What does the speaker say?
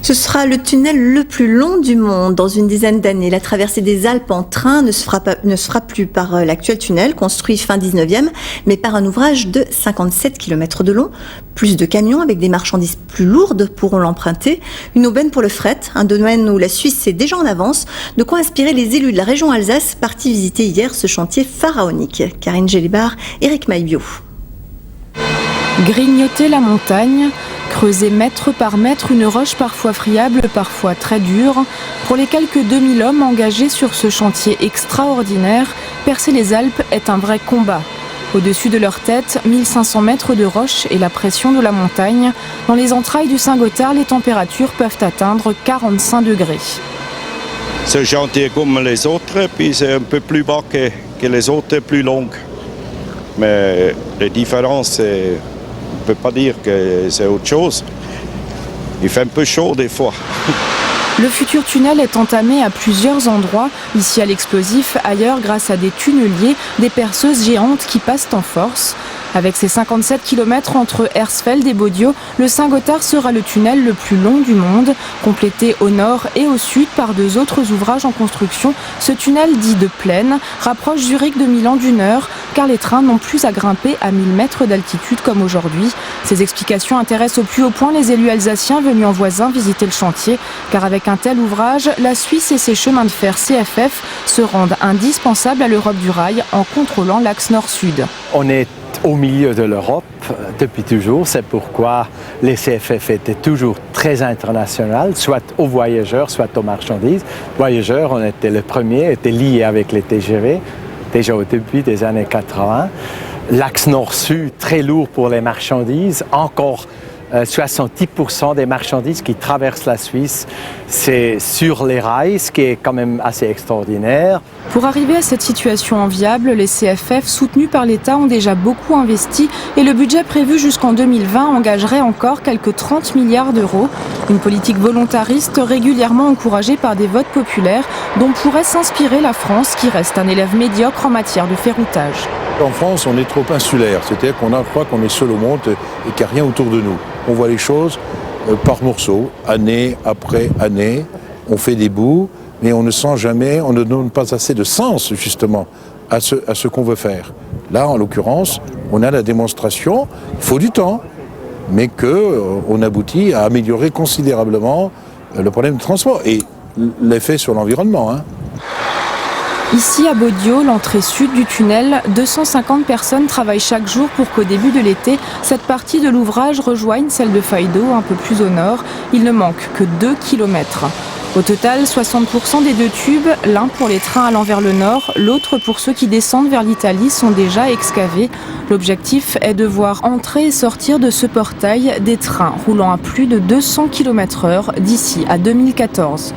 Ce sera le tunnel le plus long du monde dans une dizaine d'années. La traversée des Alpes en train ne se fera plus par l'actuel tunnel construit fin 19e, mais par un ouvrage de 57 km de long. Plus de camions avec des marchandises plus lourdes pourront l'emprunter. Une aubaine pour le fret, un domaine où la Suisse est déjà en avance. De quoi inspirer les élus de la région Alsace partis visiter hier ce chantier pharaonique. Karine Gélibar, Éric Maillot. Grignoter la montagne, creuser mètre par mètre une roche parfois friable, parfois très dure. Pour les quelques 2000 hommes engagés sur ce chantier extraordinaire, percer les Alpes est un vrai combat. Au-dessus de leur tête, 1500 mètres de roche et la pression de la montagne. Dans les entrailles du Saint-Gothard, les températures peuvent atteindre 45 degrés. Ce chantier comme les autres, puis c'est un peu plus bas que les autres, plus long. Mais les différences, on ne peut pas dire que c'est autre chose. Il fait un peu chaud des fois. Le futur tunnel est entamé à plusieurs endroits, ici à l'explosif, ailleurs grâce à des tunneliers, des perceuses géantes qui passent en force. Avec ses 57 km entre Hersfeld et Bodio, le Saint-Gothard sera le tunnel le plus long du monde. Complété au nord et au sud par deux autres ouvrages en construction, ce tunnel dit de plaine rapproche Zurich de Milan d'une heure, car les trains n'ont plus à grimper à 1000 mètres d'altitude comme aujourd'hui. Ces explications intéressent au plus haut point les élus alsaciens venus en voisin visiter le chantier, car avec un tel ouvrage, la Suisse et ses chemins de fer CFF se rendent indispensables à l'Europe du rail en contrôlant l'axe nord-sud. On est au milieu de l'Europe depuis toujours, c'est pourquoi les CFF étaient toujours très internationales, soit aux voyageurs, soit aux marchandises. Voyageurs, on était le premier, était lié avec les TGV, déjà depuis des années 80. L'axe nord-sud, très lourd pour les marchandises, encore 70% des marchandises qui traversent la Suisse, c'est sur les rails, ce qui est quand même assez extraordinaire. Pour arriver à cette situation enviable, les CFF soutenus par l'État ont déjà beaucoup investi et le budget prévu jusqu'en 2020 engagerait encore quelques 30 milliards d'euros. Une politique volontariste régulièrement encouragée par des votes populaires dont pourrait s'inspirer la France qui reste un élève médiocre en matière de ferroutage. En France, on est trop insulaire, c'est-à-dire qu'on croit qu'on est seul au monde et qu'il n'y a rien autour de nous. On voit les choses par morceaux, année après année, on fait des bouts, mais on ne sent jamais, on ne donne pas assez de sens justement à ce qu'on veut faire. Là, en l'occurrence, on a la démonstration, il faut du temps, mais qu'on aboutit à améliorer considérablement le problème de transport et l'effet sur l'environnement. Ici à Bodio, l'entrée sud du tunnel, 250 personnes travaillent chaque jour pour qu'au début de l'été, cette partie de l'ouvrage rejoigne celle de Faido, un peu plus au nord. Il ne manque que 2 km. Au total, 60% des deux tubes, l'un pour les trains allant vers le nord, l'autre pour ceux qui descendent vers l'Italie, sont déjà excavés. L'objectif est de voir entrer et sortir de ce portail des trains roulant à plus de 200 km/h d'ici à 2014.